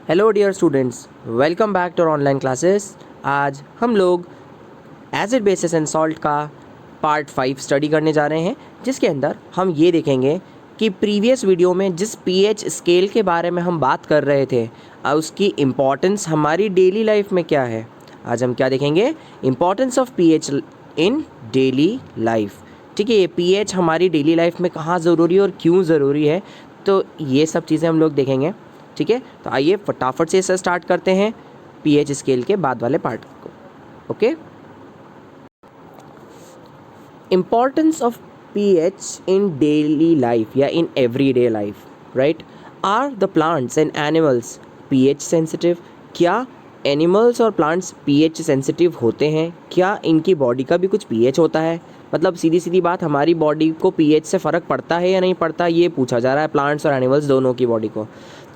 Hello dear students, welcome back to online classes. आज हम लोग एसिड बेसिस एंड सॉल्ट का पार्ट 5 स्टडी करने जा रहे हैं, जिसके अंदर हम ये देखेंगे कि प्रीवियस वीडियो में जिस पीएच स्केल के बारे में हम बात कर रहे थे उसकी इम्पॉर्टेंस हमारी डेली लाइफ में क्या है। आज हम क्या देखेंगे? Importance of pH in daily life. ठीक है, ये पीएच हमारी डेली लाइफ में कहाँ ज़रूरी है और क्यों ज़रूरी है, तो ये सब चीज़ें हम लोग देखेंगे। ठीक है, तो आइए फटाफट से इसे स्टार्ट करते हैं पीएच स्केल के बाद वाले पार्ट को। Okay, importance of pH in daily life या in everyday life, right? Are the plants and animals pH sensitive? क्या एनिमल्स और प्लांट्स पीएच सेंसिटिव होते हैं? क्या इनकी बॉडी का भी कुछ पीएच होता है? मतलब सीधी सीधी बात, हमारी बॉडी को पीएच से फ़र्क पड़ता है या नहीं पड़ता, ये पूछा जा रहा है प्लांट्स और एनिमल्स दोनों की बॉडी को।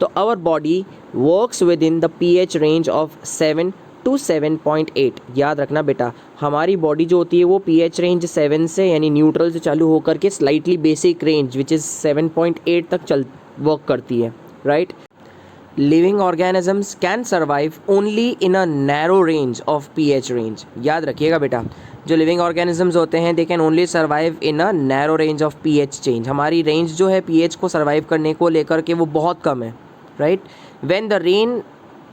तो our body works within the pH range of 7 to 7.8। याद रखना बेटा, हमारी बॉडी जो होती है वो पीएच रेंज 7 से यानी न्यूट्रल से चालू होकर के slightly basic range which is 7.8 तक वर्क करती है, right? Living organisms can survive only in a narrow range of pH range. याद रखिएगा बेटा, जो लिविंग ऑर्गेनिजम्स होते हैं they can only survive in a narrow range of pH change. हमारी रेंज जो है पीएच को सर्वाइव करने को लेकर के वो बहुत कम है, right? When the rain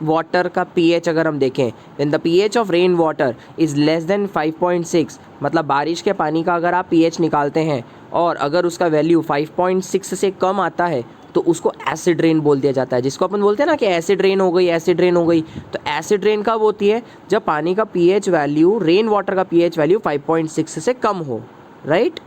water का पीएच अगर हम देखें, when the pH of rain water is less than 5.6, मतलब बारिश के पानी का अगर आप पीएच निकालते हैं और अगर उसका वैल्यू 5.6 से कम आता है तो उसको एसिड रेन बोल दिया जाता है। जिसको अपन बोलते हैं ना कि एसिड रेन हो गई, एसिड रेन हो गई। तो एसिड रेन कब होती है? जब पानी का पीएच वैल्यू, रेन वाटर का पीएच वैल्यू 5.6 से कम हो, right?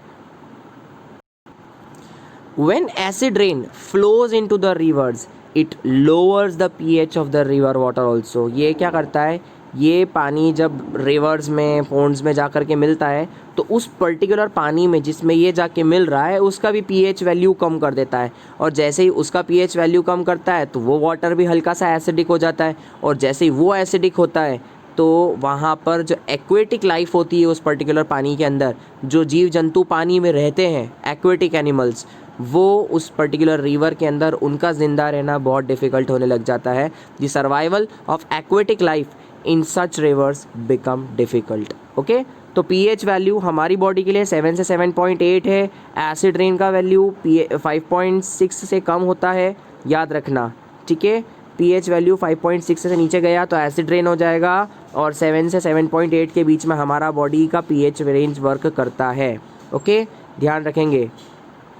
When acid rain flows into the rivers, it lowers the pH of the river water also। ये क्या करता है? ये पानी जब रिवर्स में, पोन्ड्स में जा कर के मिलता है तो उस पर्टिकुलर पानी में जिसमें ये जाके मिल रहा है उसका भी पीएच वैल्यू कम कर देता है। और जैसे ही उसका पीएच वैल्यू कम करता है तो वो वाटर भी हल्का सा एसिडिक हो जाता है। और जैसे ही वो एसिडिक होता है तो वहाँ पर जो एक्वेटिक लाइफ होती है उस पर्टिकुलर पानी के अंदर, जो जीव जंतु पानी में रहते हैं, एक्वेटिक एनिमल्स, वो उस पर्टिकुलर रिवर के अंदर उनका ज़िंदा रहना बहुत डिफ़िकल्ट होने लग जाता है। The survival of aquatic life in such reverse become difficult. Okay, तो पीएच वैल्यू हमारी बॉडी के लिए 7 से 7.8 है। एसिड रेन का वैल्यू 5.6 से कम होता है, याद रखना। ठीक है, पीएच वैल्यू 5.6 से नीचे गया तो एसिड रेन हो जाएगा और 7 से 7.8 के बीच में हमारा बॉडी का पीएच रेंज वर्क करता है। ओके, ध्यान रखेंगे।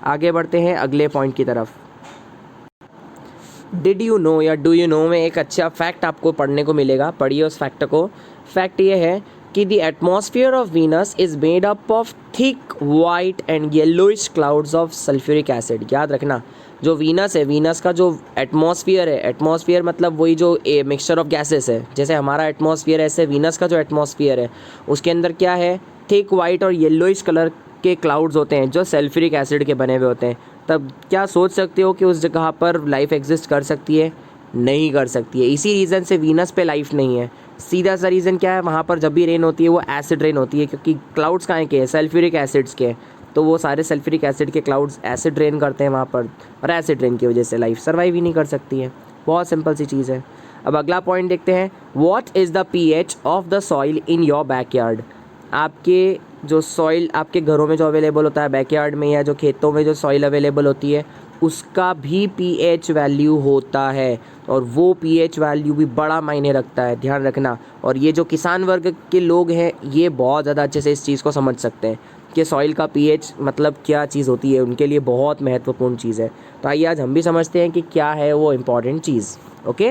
आगे बढ़ते हैं अगले पॉइंट की तरफ। डिड यू नो या डू यू नो में एक अच्छा फैक्ट आपको पढ़ने को मिलेगा, पढ़िए उस फैक्ट को। फैक्ट ये है कि the atmosphere of Venus is made up of thick white and yellowish clouds of sulphuric acid. याद रखना, जो वीनस है, वीनस का जो एटमॉस्फेयर है, एटमॉस्फेयर मतलब वही जो ए मिक्सचर ऑफ गैसेस है। जैसे हमारा एटमॉस्फेयर है, ऐसे वीनस का जो एटमॉस्फेयर है उसके अंदर क्या है? थिक वाइट और येलोइश कलर के क्लाउड्स होते हैं जो सल्फ्यूरिक एसिड के बने हुए होते हैं। तब क्या सोच सकते हो कि उस जगह पर लाइफ एग्जिस्ट कर सकती है? नहीं कर सकती है। इसी रीज़न से वीनस पे लाइफ नहीं है। सीधा सा रीज़न क्या है? वहाँ पर जब भी रेन होती है वो एसिड रेन होती है, क्योंकि क्लाउड्स कहाँ के हैं? सल्फ्यूरिक एसिड्स के। तो वो सारे सल्फ्यूरिक एसिड के क्लाउड्स एसिड रेन करते हैं वहाँ पर, और एसिड रेन की वजह से लाइफ सर्वाइव ही नहीं कर सकती है। बहुत सिंपल सी चीज़ है। अब अगला पॉइंट देखते हैं। What is the pH of the soil in your backyard? आपके जो सॉइल आपके घरों में जो अवेलेबल होता है बैकयार्ड में, या जो खेतों में जो सॉइल अवेलेबल होती है, उसका भी पीएच वैल्यू होता है। और वो पीएच वैल्यू भी बड़ा मायने रखता है, ध्यान रखना। और ये जो किसान वर्ग के लोग हैं ये बहुत ज़्यादा अच्छे से इस चीज़ को समझ सकते हैं कि सॉइल का पीएच मतलब क्या चीज़ होती है, उनके लिए बहुत महत्वपूर्ण चीज़ है। तो आइए आज हम भी समझते हैं कि क्या है वो important cheese. Okay,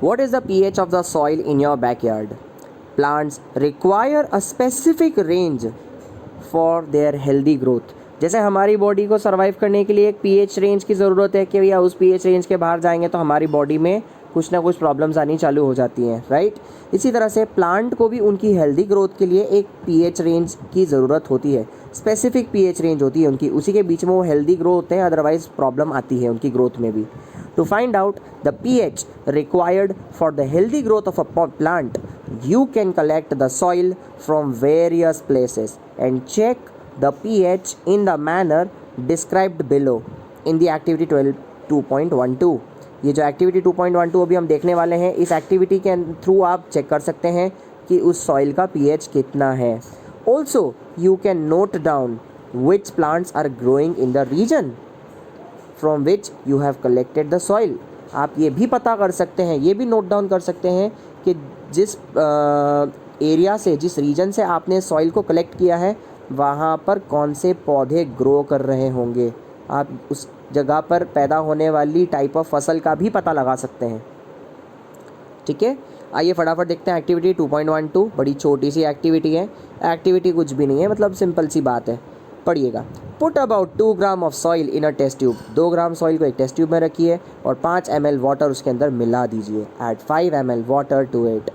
what is the pH of the soil in your backyard? Plants require a specific range for their healthy growth। जैसे हमारी बॉडी को सर्वाइव करने के लिए एक पीएच रेंज की ज़रूरत है कि भैया उस पीएच रेंज के बाहर जाएंगे तो हमारी बॉडी में कुछ ना कुछ प्रॉब्लम्स आनी चालू हो जाती हैं, राइट? इसी तरह से प्लांट को भी उनकी हेल्दी ग्रोथ के लिए एक पीएच रेंज की ज़रूरत होती है। स्पेसिफिक पीएच रेंज होती है उनकी, उसी के बीच में वो हेल्दी ग्रो होते हैं, अदरवाइज प्रॉब्लम आती है उनकी ग्रोथ में भी। To find out the pH required for the healthy growth of a plant, you can collect the soil from various places and check the pH in the manner described below in the activity 12 2.12। ये जो activity 2.12 अभी हम देखने वाले हैं, इस activity के through आप चेक कर सकते हैं कि उस सॉइल का पीएच कितना है। Also you can note down which plants are growing in the region from which you have collected the soil. आप ये भी पता कर सकते हैं, ये भी नोट डाउन कर सकते हैं कि जिस एरिया से, जिस रीजन से आपने सॉइल को कलेक्ट किया है, वहाँ पर कौन से पौधे ग्रो कर रहे होंगे। आप उस जगह पर पैदा होने वाली टाइप ऑफ फसल का भी पता लगा सकते हैं। ठीक है, आइए फटाफट देखते हैं एक्टिविटी 2.12। बड़ी छोटी सी एक्टिविटी है, एक्टिविटी कुछ भी नहीं है, मतलब सिंपल सी बात है। पढ़िएगा। Put about 2 gram of soil in a test tube. 2 gram soil को एक टेस्ट ट्यूब में रखिए और 5 ml वाटर उसके अंदर मिला दीजिए। Add 5 ml water to it.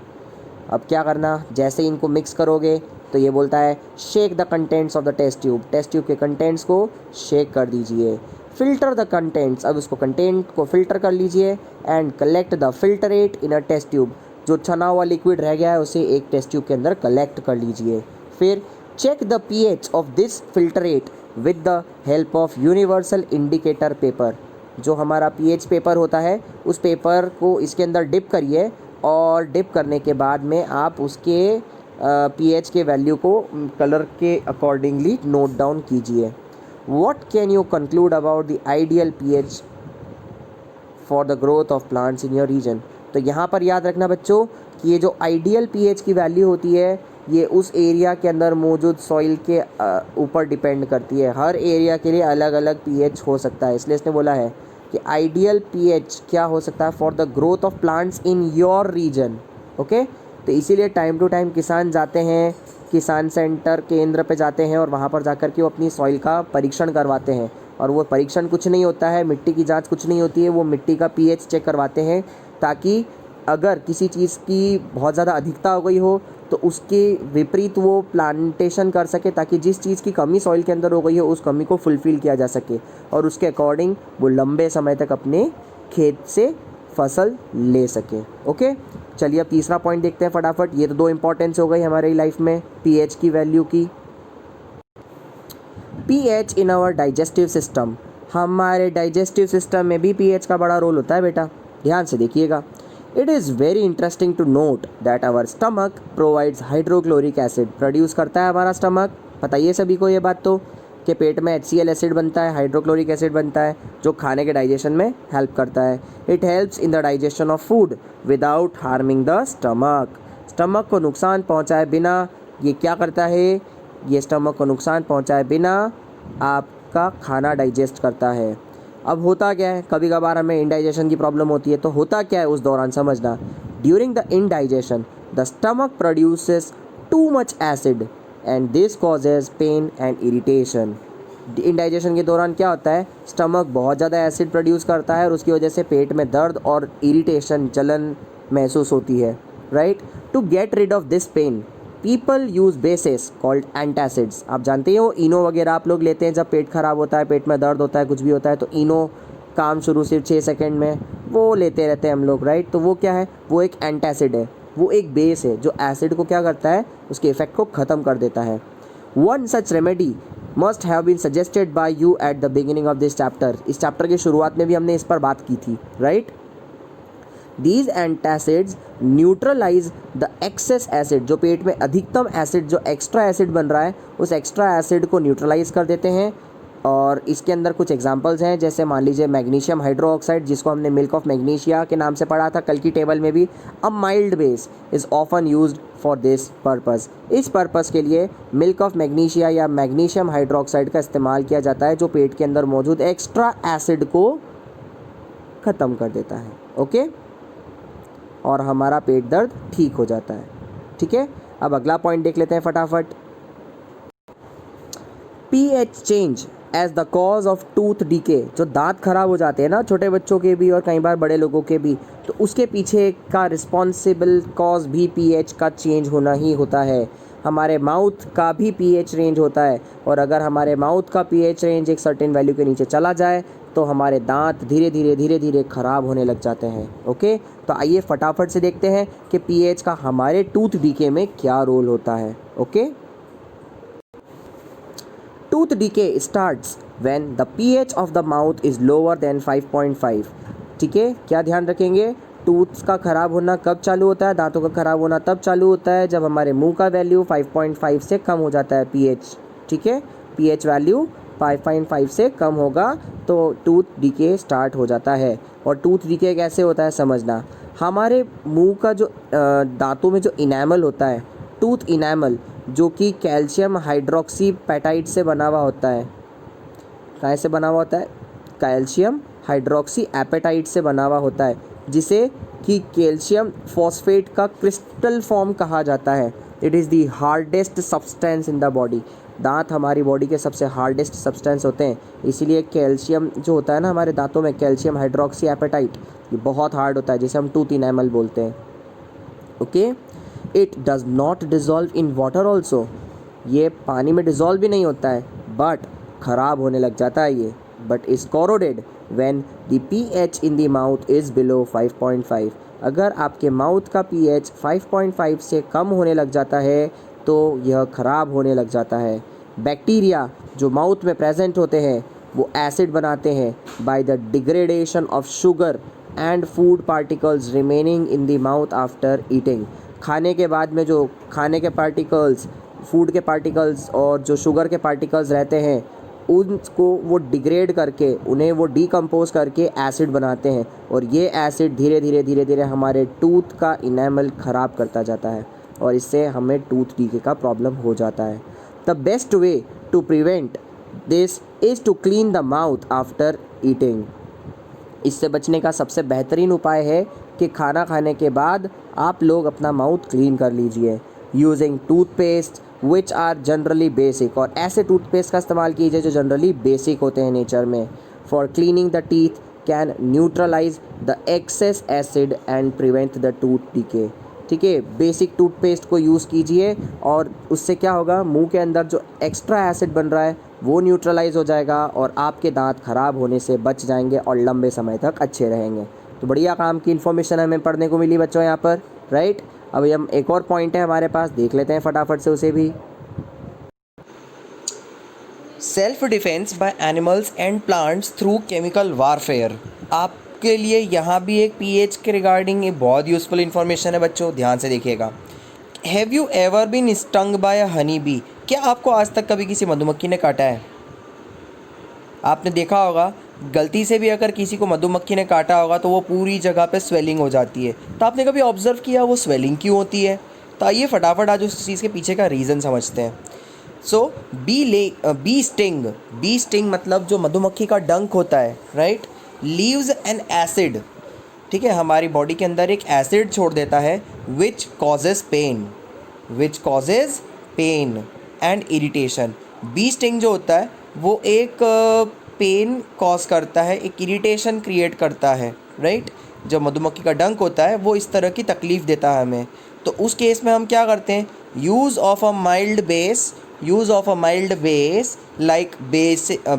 अब क्या करना, जैसे इनको मिक्स करोगे तो ये बोलता है shake the contents of the test tube. Test tube के कंटेंट्स को शेक कर दीजिए। फिल्टर द कंटेंट्स, अब उसको कंटेंट को फिल्टर कर लीजिए। And collect the filtrate in a test tube. जो छना हुआ लिक्विड रह गया है उसे एक टेस्ट ट्यूब के अंदर कलेक्ट कर लीजिए। फिर check the pH of this filtrate with the help of universal indicator paper. जो हमारा पीएच पेपर होता है, उस पेपर को इसके अंदर डिप करिए और डिप करने के बाद में आप उसके पीएच के वैल्यू को कलर के अकॉर्डिंगली नोट डाउन कीजिए। What can you conclude about the ideal pH for the growth of plants in your region. तो यहाँ पर याद रखना बच्चों कि ये जो आइडियल पीएच की वैल्यू होती है, ये उस एरिया के अंदर मौजूद सॉइल के ऊपर डिपेंड करती है। हर एरिया के लिए अलग अलग पीएच हो सकता है, इसलिए इसने बोला है कि आइडियल पीएच क्या हो सकता है for the growth of plants in your region. Okay, तो इसीलिए टाइम टू टाइम किसान जाते हैं, किसान सेंटर केंद्र पे जाते हैं और वहाँ पर जाकर के वो अपनी सॉइल का परीक्षण करवाते हैं। और वो परीक्षण कुछ नहीं होता है, मिट्टी की जांच कुछ नहीं होती है, वो मिट्टी का पीएच चेक करवाते हैं ताकि अगर किसी चीज़ की बहुत ज़्यादा अधिकता हो गई हो तो उसके विपरीत वो प्लांटेशन कर सके, ताकि जिस चीज़ की कमी सॉइल के अंदर हो गई हो उस कमी को फुलफ़िल किया जा सके और उसके अकॉर्डिंग वो लंबे समय तक अपने खेत से फसल ले सके। ओके, चलिए अब तीसरा पॉइंट देखते हैं फटाफट। ये तो 2 इंपॉर्टेंस हो गई हमारी लाइफ में पीएच की वैल्यू की। PH in our digestive system. हमारे डाइजेस्टिव सिस्टम में भी पीएच का बड़ा रोल होता है बेटा, ध्यान से देखिएगा। It is very interesting to note that our stomach provides hydrochloric acid. Produce करता है हमारा स्टमक, बताइए सभी को ये बात तो, कि पेट में HCl एसिड बनता है, हाइड्रोक्लोरिक एसिड बनता है, जो खाने के डाइजेशन में हेल्प करता है। It helps in the digestion of food without harming the stomach. Stomach को नुकसान पहुंचाए बिना ये क्या करता है, ये स्टमक को नुकसान पहुंचाए बिना आपका खाना डाइजेस्ट करता है। अब होता क्या है, कभी कभार हमें इंडाइजेशन की प्रॉब्लम होती है, तो होता क्या है उस दौरान समझना। During the indigestion the stomach produces too much acid and this causes pain and irritation. Indigestion के दौरान क्या होता है, स्टमक बहुत ज़्यादा एसिड प्रोड्यूस करता है और उसकी वजह से पेट में दर्द और इरिटेशन, जलन महसूस होती है। Right, to get rid of this pain people use bases called antacids. आप जानते हो इनो वगैरह आप लोग लेते हैं जब पेट खराब होता है, पेट में दर्द होता है, कुछ भी होता है, तो इनो काम शुरू सिर्फ 6 सेकंड में वो लेते रहते हैं हम लोग। राइट, तो वो क्या है, वो एक एंटासिड है, वो एक बेस है जो एसिड को क्या करता है, उसके इफेक्ट को ख़त्म कर देता है। One such remedy must have been suggested by you at the beginning of this chapter. इस चैप्टर की शुरुआत में भी हमने इस पर बात की थी। Right, These antacids neutralize the excess acid। जो पेट में अधिकतम एसिड, जो एक्स्ट्रा एसिड बन रहा है, उस एक्स्ट्रा एसिड को न्यूट्रलाइज कर देते हैं। और इसके अंदर कुछ एग्जांपल्स हैं, जैसे मान लीजिए मैग्नीशियम हाइड्रोक्साइड, जिसको हमने मिल्क ऑफ मैग्नीशिया के नाम से पढ़ा था कल की टेबल में भी। A mild base is often used for this purpose. इस पर्पस के लिए मिल्क ऑफ मैग्नीशिया या मैग्नीशियम हाइड्रोक्साइड का इस्तेमाल किया जाता है, जो पेट के अंदर मौजूद एक्स्ट्रा एसिड को ख़त्म कर देता है। ओके, और हमारा पेट दर्द ठीक हो जाता है। ठीक है, अब अगला पॉइंट देख लेते हैं फटाफट। PH change as the cause of tooth decay. जो दांत खराब हो जाते हैं ना, छोटे बच्चों के भी और कई बार बड़े लोगों के भी, तो उसके पीछे का रिस्पॉन्सिबल कॉज भी पीएच का चेंज होना ही होता है। हमारे माउथ का भी पीएच रेंज होता है, और अगर हमारे माउथ का पीएच रेंज एक सर्टेन वैल्यू के नीचे चला जाए तो हमारे दांत धीरे धीरे ख़राब होने लग जाते हैं। ओके, तो आइए फटाफट से देखते हैं कि पीएच का हमारे टूथ डीके में क्या रोल होता है। Okay, tooth decay starts when the pH of the mouth is lower than 5.5। ठीक है, क्या ध्यान रखेंगे, टूथ्स का ख़राब होना कब चालू होता है, दांतों का ख़राब होना तब चालू होता है जब हमारे मुंह का वैल्यू 5.5 से कम हो जाता है pH। ठीक है, pH वैल्यू 5.5 से कम होगा तो टूथ डीके स्टार्ट हो जाता है। और टूथ डीके कैसे होता है समझना, हमारे मुंह का जो दांतों में जो इनेमल होता है, टूथ इनेमल, जो कि कैल्शियम हाइड्रोक्सी पेटाइट से बना हुआ होता है। कहाँ से बना हुआ होता है, कैल्शियम हाइड्रोक्सी एपेटाइट से बना हुआ होता है, जिसे कि कैल्शियम फॉस्फेट का क्रिस्टल फॉर्म कहा जाता है। It is the hardest substance in the body. दांत हमारी बॉडी के सबसे हार्डेस्ट सब्सटेंस होते हैं, इसीलिए कैल्शियम जो होता है ना हमारे दांतों में, कैल्शियम हाइड्रोक्सी एपेटाइट, ये बहुत हार्ड होता है, जिसे हम टूथ इनेमल बोलते हैं। Okay, it does not dissolve in water also, ये पानी में डिज़ोल्व भी नहीं होता है, बट ख़राब होने लग जाता है ये, but is corroded when the pH in the mouth is below 5.5। अगर आपके माउथ का pH 5.5 से कम होने लग जाता है तो यह ख़राब होने लग जाता है। बैक्टीरिया जो माउथ में प्रेजेंट होते हैं वो एसिड बनाते हैं by the degradation of sugar and food particles remaining in the mouth after eating. खाने के बाद में जो खाने के पार्टिकल्स, फूड के पार्टिकल्स और जो शुगर के पार्टिकल्स रहते हैं, उनको वो डिग्रेड करके, उन्हें वो डीकम्पोज करके एसिड बनाते हैं, और ये एसिड धीरे धीरे हमारे टूथ का इनेमल ख़राब करता जाता है, और इससे हमें टूथ डीके का प्रॉब्लम हो जाता है। The best way to prevent this is to clean the mouth after eating. इससे बचने का सबसे बेहतरीन उपाय है कि खाना खाने के बाद आप लोग अपना माउथ क्लीन कर लीजिए using toothpaste which are generally basic, और ऐसे टूथपेस्ट का इस्तेमाल कीजिए जो जनरली बेसिक होते हैं नेचर में। For cleaning the teeth can neutralise the excess acid and prevent the tooth decay. ठीक है, बेसिक टूथपेस्ट को यूज़ कीजिए और उससे क्या होगा, मुंह के अंदर जो एक्स्ट्रा एसिड बन रहा है वो न्यूट्रलाइज हो जाएगा और आपके दांत ख़राब होने से बच जाएंगे और लंबे समय तक अच्छे रहेंगे। तो बढ़िया काम की इन्फॉर्मेशन हमें पढ़ने को मिली बच्चों यहाँ पर, राइट। अभी हम एक और पॉइंट है हमारे पास, देख लेते हैं फटाफट से उसे भी। Self defence by animals and plants through chemical warfare. आपके लिए यहाँ भी एक पीएच के रिगार्डिंग एक बहुत यूज़फुल इन्फॉर्मेशन है बच्चों, ध्यान से देखिएगा। Have you ever been stung by a honey bee? क्या आपको आज तक कभी किसी मधुमक्खी ने काटा है? आपने देखा होगा गलती से भी अगर किसी को मधुमक्खी ने काटा होगा तो वो पूरी जगह पे स्वेलिंग हो जाती है। तो आपने कभी ऑब्जर्व किया वो स्वेलिंग क्यों होती है? तो आइए फटाफट आज उस चीज़ के पीछे का रीज़न समझते हैं। सो बी स्टिंग मतलब जो मधुमक्खी का डंक होता है, राइट, लीव्स एन एसिड। ठीक है, हमारी बॉडी के अंदर एक एसिड छोड़ देता है which causes pain and irritation. Bee sting जो होता है वो एक पेन कॉज करता है, एक इरिटेशन क्रिएट करता है, राइट। जब मधुमक्खी का डंक होता है वो इस तरह की तकलीफ़ देता है हमें, तो उस केस में हम क्या करते हैं, use of a mild base like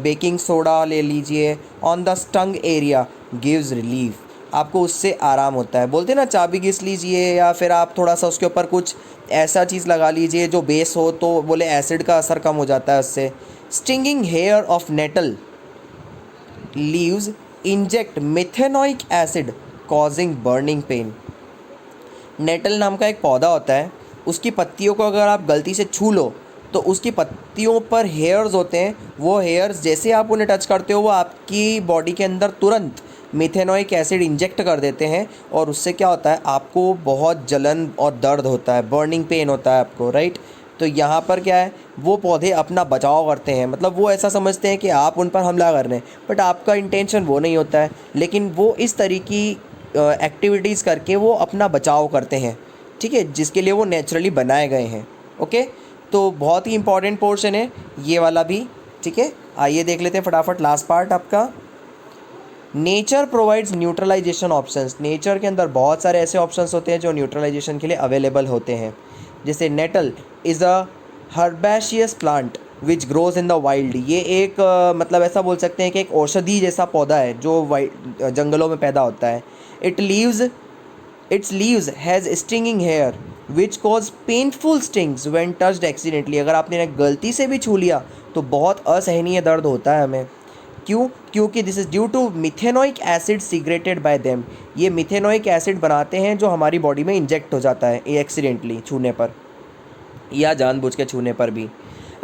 baking soda ले लीजिए on the stung area gives relief. आपको उससे आराम होता है। बोलते हैं ना, चाबी घिस लीजिए या फिर आप थोड़ा सा उसके ऊपर कुछ ऐसा चीज़ लगा लीजिए जो बेस हो, तो बोले एसिड का असर कम हो जाता है उससे। Stinging hair of nettle leaves inject methanoic acid causing burning pain. Nettle नाम का एक पौधा होता है, उसकी पत्तियों को अगर आप गलती से छू लो तो उसकी पत्तियों पर हेयर्स होते हैं, वो हेयर्स जैसे आप उन्हें टच करते हो वो आपकी बॉडी के अंदर तुरंत मिथेनोइक एसिड इंजेक्ट कर देते हैं, और उससे क्या होता है, आपको बहुत जलन और दर्द होता है, बर्निंग पेन होता है आपको, राइट। तो यहाँ पर क्या है, वो पौधे अपना बचाव करते हैं, मतलब वो ऐसा समझते हैं कि आप उन पर हमला कर रहे हैं, बट आपका इंटेंशन वो नहीं होता है, लेकिन वो इस तरह की एक्टिविटीज़ करके वो अपना बचाव करते हैं, ठीक है, जिसके लिए वो नेचुरली बनाए गए हैं। ओके, तो बहुत ही इंपॉर्टेंट पोर्शन है ये वाला भी, ठीक है। आइए देख लेते हैं फटाफट लास्ट पार्ट आपका। Nature provides neutralisation options. Nature के अंदर बहुत सारे ऐसे ऑप्शंस होते हैं जो न्यूट्रलाइजेशन के लिए अवेलेबल होते हैं, जैसे nettle is a herbaceous plant which grows in the wild. ये एक मतलब ऐसा बोल सकते हैं कि एक औषधि जैसा पौधा है जो जंगलों में पैदा होता है। It leaves Its leaves has stinging hair which cause painful stings when touched accidentally. अगर आपने गलती से भी छू लिया तो बहुत असहनीय दर्द होता है हमें. क्यों? क्योंकि this is due to methanoic acid secreted by them. ये मिथेनोइक एसिड बनाते हैं जो हमारी बॉडी में इंजेक्ट हो जाता है एक्सीडेंटली छूने पर या जानबूझ के छूने पर भी.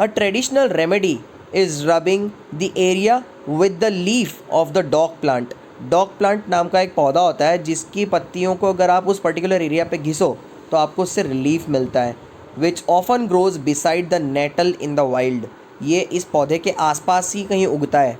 A traditional remedy is rubbing the area with the leaf of the dog plant. Dog plant नाम का एक पौधा होता है जिसकी पत्तियों को अगर आप उस पर्टिकुलर एरिया पे घिसो तो आपको उससे रिलीफ मिलता है. Which often grows beside the nettle in the wild. ये इस पौधे के आसपास ही कहीं उगता है.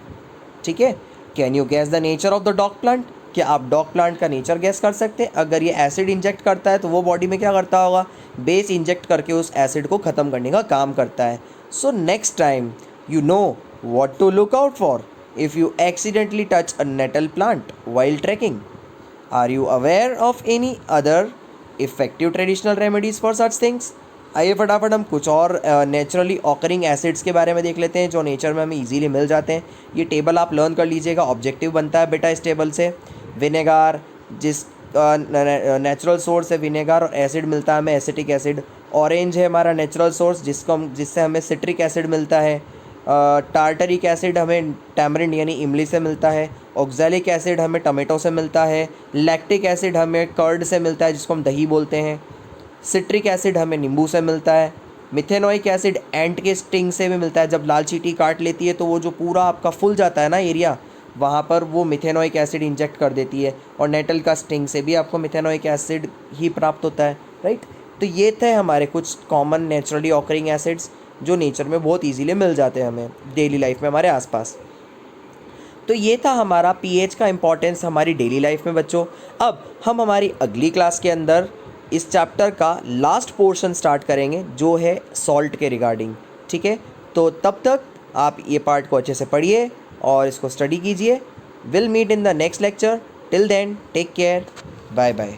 ठीक है. Can you gas the nature of the dog plant. क्या आप डॉग प्लांट का नेचर गैस कर सकते हैं? अगर ये एसिड इंजेक्ट करता है तो वो बॉडी में क्या करता होगा? बेस इंजेक्ट करके उस एसिड को ख़त्म करने का काम करता है. So next time you know what to look out for if you accidentally touch a nettle plant while trekking. Are you aware of any other effective traditional remedies for such things? आइए फटाफट हम कुछ और naturally occurring acids के बारे में देख लेते हैं जो नेचर में हमें इजीली मिल जाते हैं. ये टेबल आप लर्न कर लीजिएगा, ऑब्जेक्टिव बनता है बेटा इस टेबल से. विनेगार, जिस नेचुरल सोर्स है विनेगार, और एसिड मिलता है हमें एसिटिक एसिड. ऑरेंज है हमारा नेचुरल सोर्स जिससे हमें सिट्रिक एसिड मिलता है. टार्टरिक एसिड हमें टैमरिंड यानी इमली से मिलता है. ऑक्सैलिक एसिड हमें टमेटो से मिलता है. लैक्टिक एसिड हमें कर्ड से मिलता है जिसको हम दही बोलते हैं. सिट्रिक एसिड हमें नींबू से मिलता है. मिथेनोइक एसिड एंट के स्टिंग से भी मिलता है. जब लाल चींटी काट लेती है तो वो जो पूरा आपका फुल जाता है ना एरिया, वहाँ पर वो मिथेनोइक एसिड इंजेक्ट कर देती है. और नेटल का स्टिंग से भी आपको मिथेनोइक एसिड ही प्राप्त होता है. राइट. तो ये थे हमारे कुछ कॉमन नेचुरली ऑकरिंग एसिड्स जो नेचर में बहुत इजीली मिल जाते हैं हमें डेली लाइफ में हमारे आसपास. तो ये था हमारा पीएच का इम्पोर्टेंस हमारी डेली लाइफ में बच्चों. अब हम हमारी अगली क्लास के अंदर इस चैप्टर का लास्ट पोर्शन स्टार्ट करेंगे जो है सॉल्ट के रिगार्डिंग. ठीक है. तो तब तक आप ये पार्ट को अच्छे से पढ़िए और इसको स्टडी कीजिए. Will meet in the next lecture. Till then take care. Bye bye.